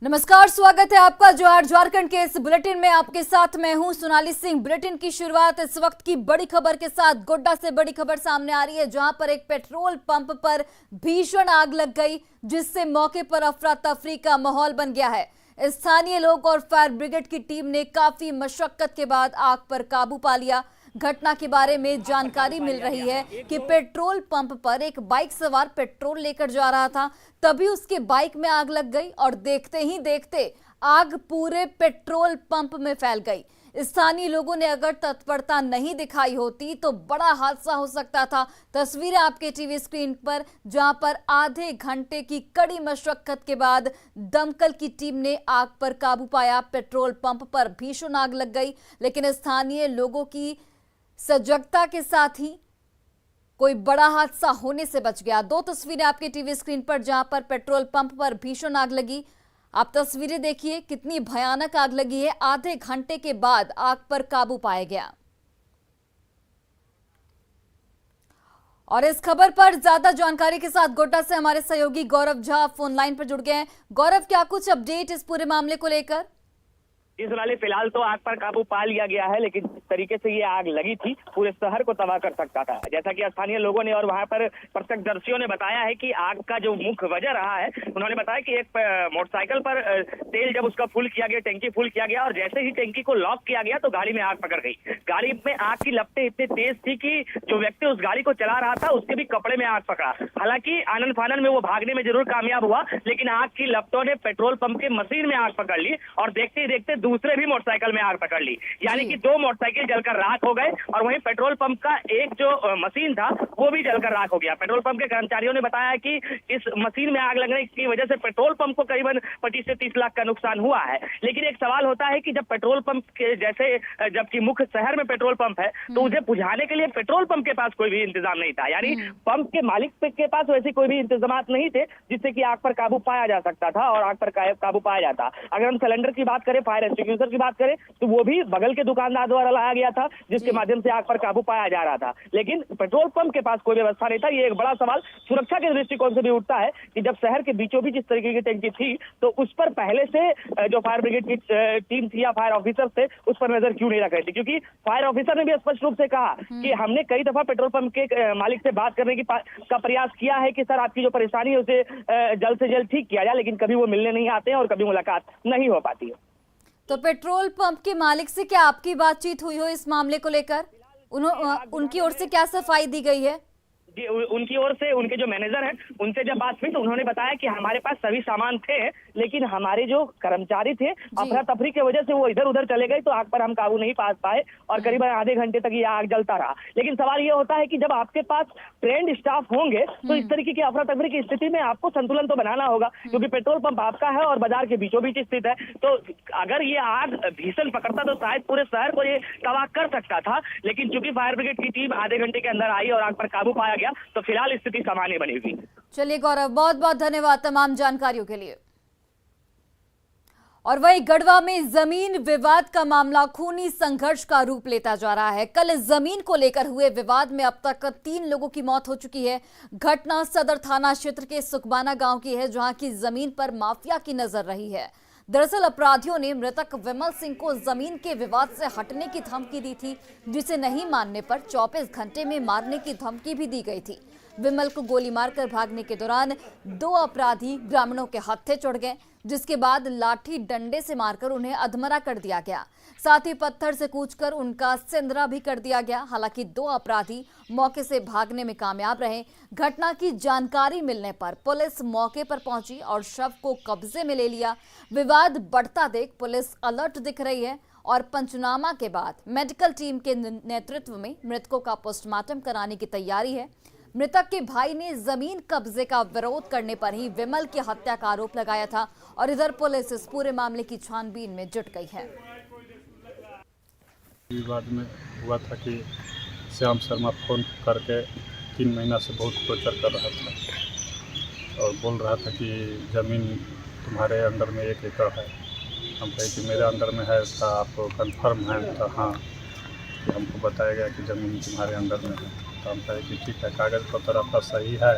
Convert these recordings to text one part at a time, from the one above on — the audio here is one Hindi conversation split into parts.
नमस्कार, स्वागत है आपका जोहार झारखंड के इस बुलेटिन में। आपके साथ मैं हूं सोनाली सिंह। बुलेटिन की शुरुआत इस वक्त की बड़ी खबर के साथ। गोड्डा से बड़ी खबर सामने आ रही है, जहां पर एक पेट्रोल पंप पर भीषण आग लग गई, जिससे मौके पर अफरा तफरी का माहौल बन गया है। स्थानीय लोग और फायर ब्रिगेड की टीम ने काफी मशक्कत के बाद आग पर काबू पा लिया। घटना के बारे में जानकारी मिल रही है कि पेट्रोल पंप पर एक बाइक सवार पेट्रोल लेकर जा रहा था, तभी उसके बाइक में आग लग गई और देखते ही देखते आग पूरे पेट्रोल पंप में फैल गई। स्थानीय लोगों ने अगर तत्परता नहीं दिखाई होती तो बड़ा हादसा हो सकता था। तस्वीरें आपके टीवी स्क्रीन पर, जहां पर आधे घंटे की कड़ी मशक्कत के बाद दमकल की टीम ने आग पर काबू पाया। पेट्रोल पंप पर भीषण आग लग गई, लेकिन स्थानीय लोगों की सजगता के साथ ही कोई बड़ा हादसा होने से बच गया। दो तस्वीरें आपके टीवी स्क्रीन पर, जहां पर पेट्रोल पंप पर भीषण आग लगी। आप तस्वीरें देखिए, कितनी भयानक आग लगी है। आधे घंटे के बाद आग पर काबू पाया गया। और इस खबर पर ज्यादा जानकारी के साथ गोड्डा से हमारे सहयोगी गौरव झा फोन लाइन पर जुड़ गए हैं। गौरव, क्या कुछ अपडेट इस पूरे मामले को लेकर? जी सोनाली, फिलहाल तो आग पर काबू पा लिया गया है, लेकिन जिस तरीके से ये आग लगी थी पूरे शहर को तबाह कर सकता था। जैसा कि स्थानीय लोगों ने और वहां पर प्रत्यक्षदर्शियों ने बताया है कि आग का जो मुख्य वजह रहा है, उन्होंने बताया कि एक मोटरसाइकिल पर तेल जब उसका फुल किया गया, टैंकी फुल किया गया और जैसे ही टैंकी को लॉक किया गया तो गाड़ी में आग पकड़ गई। गाड़ी में आग की लपटें इतनी तेज थी कि जो व्यक्ति उस गाड़ी को चला रहा था उसके भी कपड़े में आग पकड़ा। हालांकि आनन फानन में वो भागने में जरूर कामयाब हुआ, लेकिन आग की लपटों ने पेट्रोल पंप के मशीन में आग पकड़ ली और देखते ही देखते दूसरे भी मोटरसाइकिल में आग पकड़ ली। यानी कि दो मोटरसाइकिल जलकर राख हो गए और वहीं पेट्रोल पंप का एक जो मशीन था वो भी जलकर राख हो गया। पेट्रोल पंप के कर्मचारियों ने बताया कि इस मशीन में आग लगने की वजह से पेट्रोल पंप को करीबन 25 से 30 लाख का नुकसान हुआ है। लेकिन एक सवाल होता है कि जब पेट्रोल पंप के जैसे, जबकि मुख्य शहर में पेट्रोल पंप है, तो उसे बुझाने के लिए पेट्रोल पंप के पास कोई भी इंतजाम नहीं था। यानी पंप के मालिक के पास वैसे कोई भी इंतजाम नहीं थे जिससे कि आग पर काबू पाया जा सकता था और आग पर काबू पाया जाता। अगर हम सिलेंडर की बात करें, फायर एक्सटिंग्विशर की बात करें, तो वो भी बगल के दुकानदार द्वारा लाया गया था, जिसके माध्यम से आग पर काबू पाया जा रहा था। लेकिन पेट्रोल पंप के पास कोई व्यवस्था नहीं था। ये एक बड़ा सवाल सुरक्षा के दृष्टिकोण से भी उठता है कि जब शहर के बीचों बीच इस तरीके की टंकी थी तो उस पर पहले से जो फायर ब्रिगेड की टीम थी या फायर ऑफिसर थे उस पर नजर क्यों नहीं रख रही थी? क्योंकि फायर ऑफिसर ने भी स्पष्ट रूप से कहा कि हमने कई दफा पेट्रोल पंप के मालिक से बात करने का प्रयास किया है कि सर आपकी जो परेशानी है उसे जल्द से जल्द ठीक किया जाए, लेकिन कभी वो मिलने नहीं आते हैं और कभी मुलाकात नहीं हो पाती है। तो पेट्रोल पंप के मालिक से क्या आपकी बातचीत हुई हो इस मामले को लेकर? उनकी ओर से क्या सफाई दी गई है? जी, उनकी ओर से उनके जो मैनेजर हैं उनसे जब बात हुई तो उन्होंने बताया कि हमारे पास सभी सामान थे, लेकिन हमारे जो कर्मचारी थे अफरा तफरी की वजह से वो इधर उधर चले गए तो आग पर हम काबू नहीं पा पाए और करीबन आधे घंटे तक ये आग जलता रहा। लेकिन सवाल ये होता है कि जब आपके पास ट्रेंड स्टाफ होंगे तो इस तरीके की अफरा तफरी की स्थिति में आपको संतुलन तो बनाना होगा, क्योंकि पेट्रोल पंप आपका है और बाजार के बीचों बीच स्थित है। तो अगर ये आग भीषण पकड़ता तो शायद पूरे शहर को ये तबाह कर सकता था, लेकिन चूंकि फायर ब्रिगेड की टीम आधे घंटे के अंदर आई और आग पर काबू पाया गया तो फिलहाल स्थिति सामान्य बनी हुई। चलिए गौरव, बहुत बहुत धन्यवाद तमाम जानकारियों के लिए। और वहीं गढ़वा में जमीन विवाद का मामला खूनी संघर्ष का रूप लेता जा रहा है। कल जमीन को लेकर हुए विवाद में अब तक 3 लोगों की मौत हो चुकी है। घटना सदर थाना क्षेत्र के सुखबाना गांव की है, जहां की जमीन पर माफिया की नजर रही है। दरअसल अपराधियों ने मृतक विमल सिंह को जमीन के विवाद से हटने की धमकी दी थी, जिसे नहीं मानने पर 24 घंटे में मारने की धमकी भी दी गई थी। विमल को गोली मारकर भागने के दौरान 2 अपराधी ग्रामीणों के हत्थे चढ़ गए, जिसके बाद लाठी डंडे से मारकर उन्हें अधमरा कर दिया गया। साथ ही पत्थर से कूचकर उनका सिंदरा भी कर दिया गया। हालांकि 2 अपराधी मौके से भागने में कामयाब रहे। घटना की जानकारी मिलने पर पुलिस मौके पर पहुंची और शव को कब्जे में ले लिया। विवाद बढ़ता देख पुलिस अलर्ट दिख रही है और पंचनामा के बाद मेडिकल टीम के नेतृत्व में मृतकों का पोस्टमार्टम कराने की तैयारी है। मृतक के भाई ने जमीन कब्जे का विरोध करने पर ही विमल की हत्या का आरोप लगाया था और इधर पुलिस इस पूरे मामले की छानबीन में जुट गई है। विवाद में हुआ था कि श्याम शर्मा फोन करके 3 महीना से बहुत टॉर्चर कर रहा था और बोल रहा था कि ज़मीन तुम्हारे अंदर में 1 एकड़ है। हम कहे कि मेरे अंदर में है, था आपको कंफर्म है? तो हाँ, कि हमको बताया गया कि ज़मीन तुम्हारे अंदर में है। तो हम कहे कि ठीक है, कागज़ पत्र आपका सही है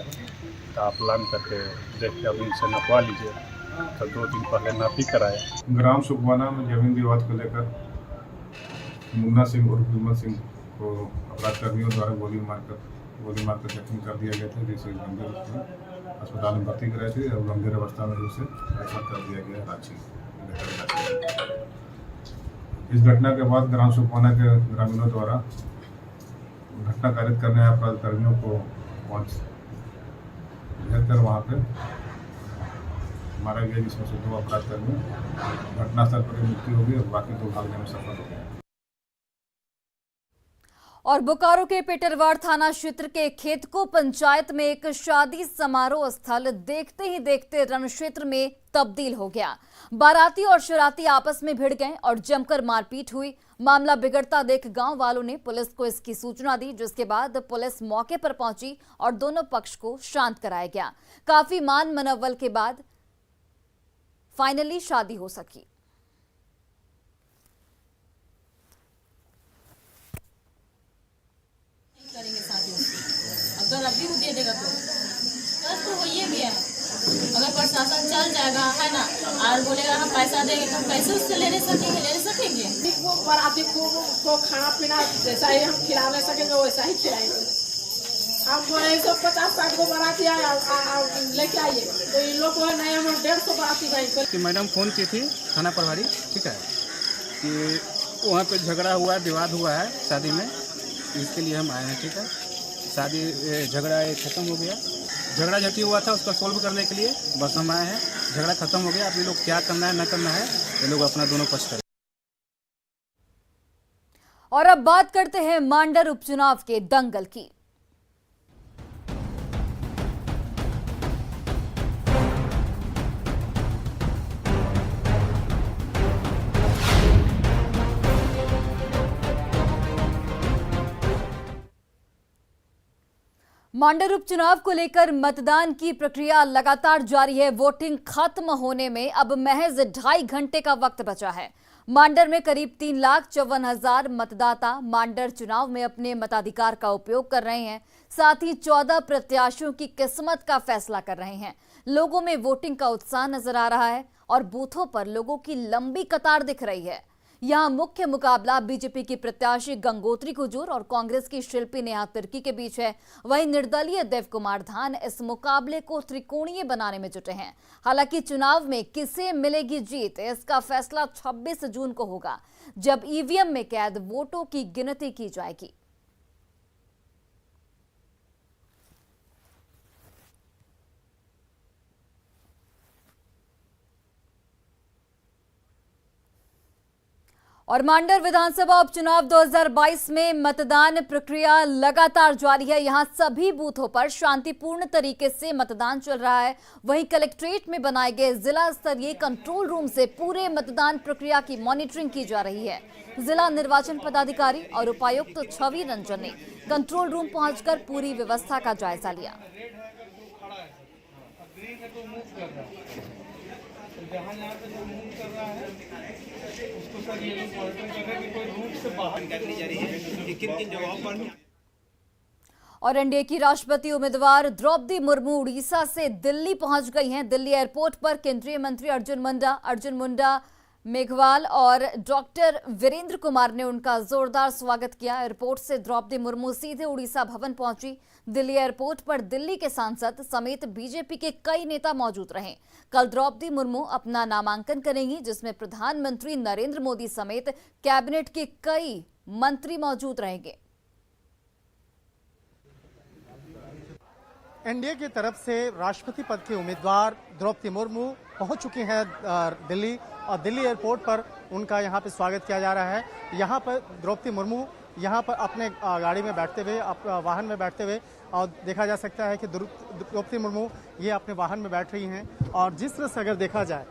तो आप लान करके देख के अब इनसे नपवा लीजिए। तो 2 दिन पहले नापी कराया। ग्राम सुखवाना में जमीन विवाद को लेकर मुन्ना सिंह और विमल सिंह को अपराध कर्मियों द्वारा गोली मारकर जख्मी कर दिया गया था, जिसे गंभीर रूप में अस्पताल में भर्ती कराए थे और गंभीर अवस्था में उसे रेफर कर दिया गया रांची। इस घटना के बाद ग्राम सुखवाना के ग्रामीणों द्वारा घटना कारित करने आए अपराध कर्मियों को कर वहाँ पे मारा गया, जिसमें से 2 अपराध कर्मी घटनास्थल पर मृत्यु हो गई और बाकी 2 भागने में सफल हो गए। और बोकारो के पेटरवाड़ थाना क्षेत्र के खेतको पंचायत में एक शादी समारोह स्थल देखते ही देखते रण क्षेत्र में तब्दील हो गया। बाराती और शरारती आपस में भिड़ गए और जमकर मारपीट हुई। मामला बिगड़ता देख गांव वालों ने पुलिस को इसकी सूचना दी, जिसके बाद पुलिस मौके पर पहुंची और दोनों पक्ष को शांत कराया गया। काफी मान मनवल के बाद फाइनली शादी हो सकी। करेंगे शादी अगर अभी वो दे देगा तो बस तो हो ये भी है। अगर प्रशासन चल जाएगा है ना और बोलेगा हम पैसा देंगे तो कैसे उससे ले सकेंगे। वो बाराती को खाना पीना जैसा ही हम खिला नहीं सकेंगे वैसा ही खिलाएंगे। हम बोले 150-60 को बाराती लेके आइए तो इन लोग को नहीं, हम 150 बाराती भाई कि मैडम फ़ोन की थी थाना प्रभारी, ठीक है, कि वहाँ पे झगड़ा हुआ है, विवाद हुआ है शादी में, इसके लिए हम आए हैं। ठीक है, शादी झगड़ा ख़त्म हो गया, झगड़ा झटी हुआ था उसका सोल्व करने के लिए बस हम आए हैं। झगड़ा खत्म हो गया, अब ये लोग क्या करना है न करना है ये लोग अपना दोनों पक्ष करें। और अब बात करते हैं मांडर उपचुनाव के दंगल की। मांडर उपचुनाव को लेकर मतदान की प्रक्रिया लगातार जारी है। वोटिंग खत्म होने में अब महज 2.5 घंटे का वक्त बचा है। मांडर में करीब 3,54,000 मतदाता मांडर चुनाव में अपने मताधिकार का उपयोग कर रहे हैं। साथ ही 14 प्रत्याशियों की किस्मत का फैसला कर रहे हैं। लोगों में वोटिंग का उत्साह नजर आ रहा है और बूथों पर लोगों की लंबी कतार दिख रही है। यहां मुख्य मुकाबला बीजेपी की प्रत्याशी गंगोत्री कुजूर और कांग्रेस की शिल्पी नेहा तिर्की के बीच है। वहीं निर्दलीय देव कुमार धान इस मुकाबले को त्रिकोणीय बनाने में जुटे हैं। हालांकि चुनाव में किसे मिलेगी जीत, इसका फैसला 26 जून को होगा, जब ईवीएम में कैद वोटों की गिनती की जाएगी। और मांडर विधानसभा उपचुनाव 2022 में मतदान प्रक्रिया लगातार जारी है। यहां सभी बूथों पर शांतिपूर्ण तरीके से मतदान चल रहा है। वहीं कलेक्ट्रेट में बनाए गए जिला स्तरीय कंट्रोल रूम से पूरे मतदान प्रक्रिया की मॉनिटरिंग की जा रही है। जिला निर्वाचन पदाधिकारी और उपायुक्त छवि रंजन ने कंट्रोल रूम पहुंचकर पूरी व्यवस्था का जायजा लिया। और एनडीए की राष्ट्रपति उम्मीदवार द्रौपदी मुर्मू उड़ीसा से दिल्ली पहुंच गई हैं। दिल्ली एयरपोर्ट पर केंद्रीय मंत्री अर्जुन मुंडा मेघवाल और डॉक्टर वीरेंद्र कुमार ने उनका जोरदार स्वागत किया। एयरपोर्ट से द्रौपदी मुर्मू सीधे उड़ीसा भवन पहुंची। दिल्ली एयरपोर्ट पर दिल्ली के सांसद समेत बीजेपी के कई नेता मौजूद रहे। कल द्रौपदी मुर्मू अपना नामांकन करेंगी, जिसमें प्रधानमंत्री नरेंद्र मोदी समेत कैबिनेट के कई मंत्री मौजूद रहेंगे। एनडीए की तरफ से राष्ट्रपति पद के उम्मीदवार द्रौपदी मुर्मू पहुंच चुकी हैं दिल्ली, और दिल्ली एयरपोर्ट पर उनका यहां पे स्वागत किया जा रहा है। यहां पर द्रौपदी मुर्मू यहां पर अपने गाड़ी में बैठते हुए, वाहन में बैठते हुए, और देखा जा सकता है कि द्रौपदी मुर्मू ये अपने वाहन में बैठ रही हैं। और जिस तरह से अगर देखा जाए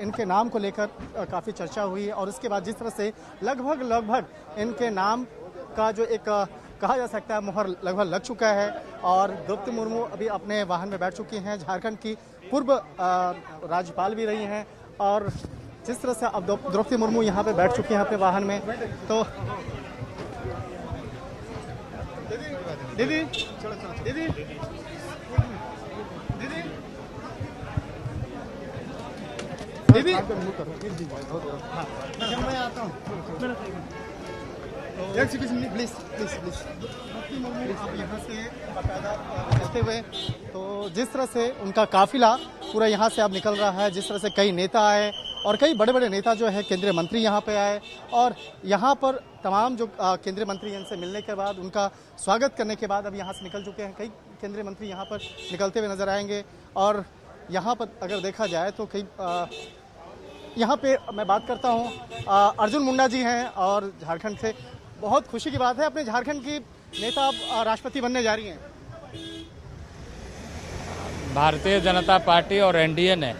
इनके नाम को लेकर काफ़ी चर्चा हुई है, और उसके बाद जिस तरह से लगभग इनके नाम का जो एक कहा जा सकता है मुहर लगभग लग चुका है, और द्रौपदी मुर्मू अभी अपने वाहन में बैठ चुकी हैं। झारखंड की पूर्व राज्यपाल भी रही हैं, और जिस तरह से अब द्रौपदी मुर्मू यहाँ पे बैठ चुकी हैं अपने वाहन में, तो दीदी मैं आता हूँ प्लीज आप यहाँ से बाकायदा रहते हुए, तो जिस तरह से उनका काफिला पूरा यहाँ से अब निकल रहा है, जिस तरह से कई नेता आए और कई बड़े बड़े नेता जो है केंद्रीय मंत्री यहाँ पे आए और यहाँ पर तमाम जो केंद्रीय मंत्री इनसे मिलने के बाद उनका स्वागत करने के बाद अब यहाँ से निकल चुके हैं। कई केंद्रीय मंत्री यहाँ पर निकलते हुए नजर आएंगे और यहाँ पर अगर देखा जाए तो कई यहाँ पे मैं बात करता हूँ अर्जुन मुंडा जी हैं और झारखंड से। बहुत खुशी की बात है, अपने झारखंड की नेता अब राष्ट्रपति बनने जा रही हैं। भारतीय जनता पार्टी और एनडीए ने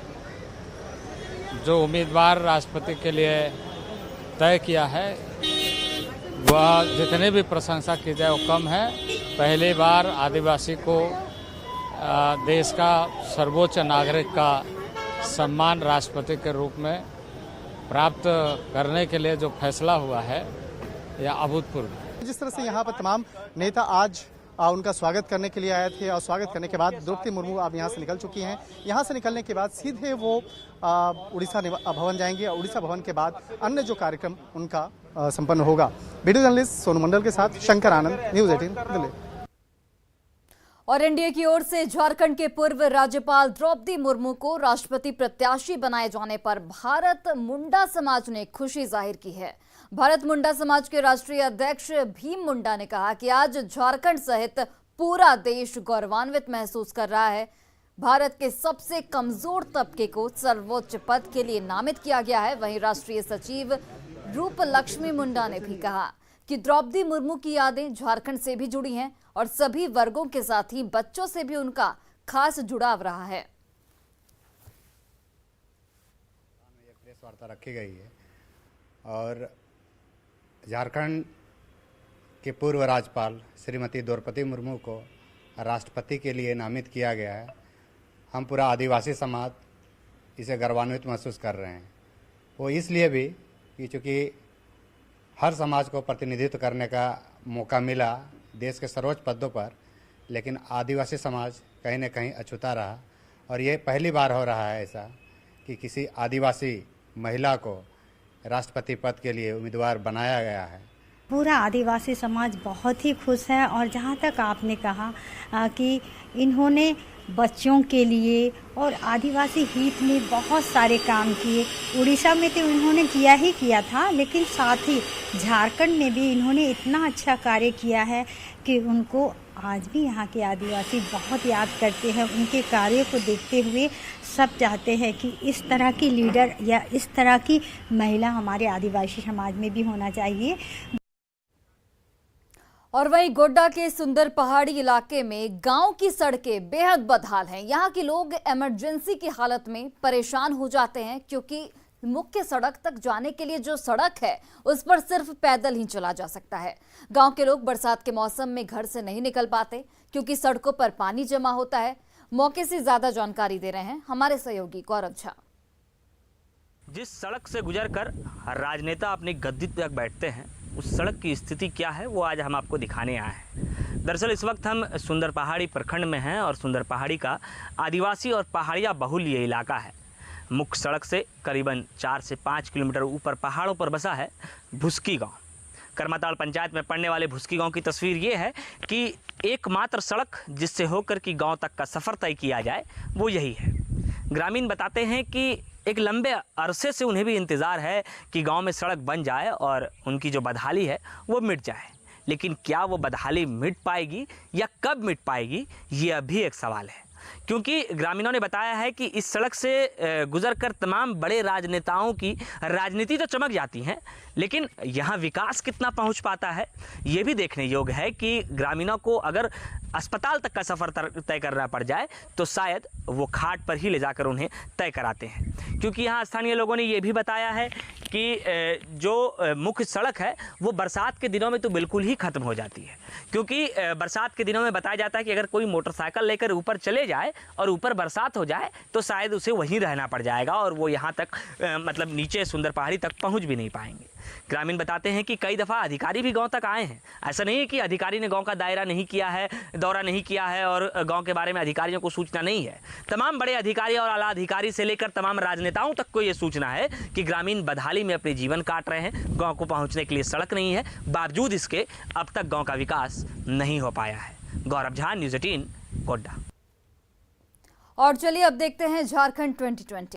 जो उम्मीदवार राष्ट्रपति के लिए तय किया है वह जितनी भी प्रशंसा की जाए वो कम है। पहली बार आदिवासी को देश का सर्वोच्च नागरिक का सम्मान राष्ट्रपति के रूप में प्राप्त करने के लिए जो फैसला हुआ है यह अभूतपूर्व। जिस तरह से यहाँ पर तमाम नेता आज उनका स्वागत करने के लिए आए थे और स्वागत करने के बाद द्रौपदी मुर्मू अब यहाँ से निकल चुकी हैं। यहाँ से निकलने के बाद सीधे वो उड़ीसा भवन जाएंगी और उड़ीसा भवन के बाद अन्य जो कार्यक्रम उनका संपन्न होगा। वीडियो जर्नलिस्ट सोनू मंडल के साथ शंकर आनंद, न्यूज़ 18 दिल्ली। और एनडीए की ओर से झारखंड के पूर्व राज्यपाल द्रौपदी मुर्मू को राष्ट्रपति प्रत्याशी बनाए जाने पर भारत मुंडा समाज ने खुशी जाहिर की है। भारत मुंडा समाज के राष्ट्रीय अध्यक्ष भीम मुंडा ने कहा कि आज झारखंड सहित पूरा देश गौरवान्वित महसूस कर रहा है। भारत के सबसे कमजोर तबके को सर्वोच्च पद के लिए नामित किया गया है। वहीं राष्ट्रीय सचिव रूप लक्ष्मी मुंडा ने भी कहा कि द्रौपदी मुर्मू की यादें झारखंड से भी जुड़ी हैं और सभी वर्गों के साथ ही बच्चों से भी उनका खास जुड़ाव रहा है। प्रेस वार्ता रखी गई है और झारखंड के पूर्व राज्यपाल श्रीमती द्रौपदी मुर्मू को राष्ट्रपति के लिए नामित किया गया है। हम पूरा आदिवासी समाज इसे गौरवान्वित महसूस कर रहे हैं। वो इसलिए भी कि चूँकि हर समाज को प्रतिनिधित्व करने का मौका मिला देश के सर्वोच्च पदों पर, लेकिन आदिवासी समाज कहीं न कहीं अछूता रहा और ये पहली बार हो रहा है ऐसा कि किसी आदिवासी महिला को राष्ट्रपति पद के लिए उम्मीदवार बनाया गया है। पूरा आदिवासी समाज बहुत ही खुश है और जहाँ तक आपने कहा कि इन्होंने बच्चों के लिए और आदिवासी हित में बहुत सारे काम किए। उड़ीसा में तो इन्होंने किया ही किया था, लेकिन साथ ही झारखंड में भी इन्होंने इतना अच्छा कार्य किया है कि उनको आज भी यहाँ के आदिवासी बहुत याद करते हैं। उनके कार्यों को देखते हुए सब चाहते हैं कि इस तरह की लीडर या इस तरह की महिला हमारे आदिवासी समाज में भी होना चाहिए। और वहीं गोड्डा के सुंदर पहाड़ी इलाके में गांव की सड़कें बेहद बदहाल हैं। यहां के लोग इमरजेंसी की हालत में परेशान हो जाते हैं क्योंकि मुख्य सड़क तक जाने के लिए जो सड़क है उस पर सिर्फ पैदल ही चला जा सकता है। गांव के लोग बरसात के मौसम में घर से नहीं निकल पाते क्योंकि सड़कों पर पानी जमा होता है। मौके से ज्यादा जानकारी दे रहे हैं हमारे सहयोगी गौरव झा। जिस सड़क से गुजरकर राजनेता अपनी गद्दी तक बैठते हैं उस सड़क की स्थिति क्या है वो आज हम आपको दिखाने आए हैं। दरअसल इस वक्त हम सुंदर पहाड़ी प्रखंड में हैं और सुंदर पहाड़ी का आदिवासी और पहाड़िया बहुल ये इलाका है। मुख्य सड़क से करीबन 4 से 5 किलोमीटर ऊपर पहाड़ों पर बसा है भुस्की गांव। करमाताड़ पंचायत में पड़ने वाले भुस्की गांव की तस्वीर ये है कि एकमात्र सड़क जिससे होकर कि गांव तक का सफ़र तय किया जाए वो यही है। ग्रामीण बताते हैं कि एक लंबे अरसे से उन्हें भी इंतज़ार है कि गांव में सड़क बन जाए और उनकी जो बदहाली है वो मिट जाए, लेकिन क्या वो बदहाली मिट पाएगी या कब मिट पाएगी ये अभी एक सवाल है। क्योंकि ग्रामीणों ने बताया है कि इस सड़क से गुजरकर तमाम बड़े राजनेताओं की राजनीति तो चमक जाती हैं, लेकिन यहाँ विकास कितना पहुँच पाता है ये भी देखने योग्य है कि ग्रामीणों को अगर अस्पताल तक का सफ़र तय करना पड़ जाए तो शायद वो खाट पर ही ले जाकर उन्हें तय कराते हैं। क्योंकि यहाँ स्थानीय लोगों ने ये भी बताया है कि जो मुख्य सड़क है वो बरसात के दिनों में तो बिल्कुल ही ख़त्म हो जाती है क्योंकि बरसात के दिनों में बताया जाता है कि अगर कोई मोटरसाइकिल लेकर ऊपर चले जाए और ऊपर बरसात हो जाए तो शायद उसे वहीं रहना पड़ जाएगा और वो यहाँ तक मतलब नीचे सुंदर पहाड़ी तक पहुँच भी नहीं पाएंगे। ग्रामीण बताते हैं कि कई दफ़ा अधिकारी भी गांव तक आए हैं। ऐसा नहीं है कि अधिकारी ने गांव का दौरा नहीं किया है और गांव के बारे में अधिकारियों को सूचना नहीं है। तमाम बड़े अधिकारी और आला अधिकारी से लेकर तमाम राजनेताओं तक को ये सूचना है कि ग्रामीण बदहाली में अपने जीवन काट रहे हैं। गांव को पहुंचने के लिए सड़क नहीं है, बावजूद इसके अब तक गाँव का विकास नहीं हो पाया है। गौरव झा, न्यूज़ 18, गोड्डा। और चलिए अब देखते हैं झारखंड 2020।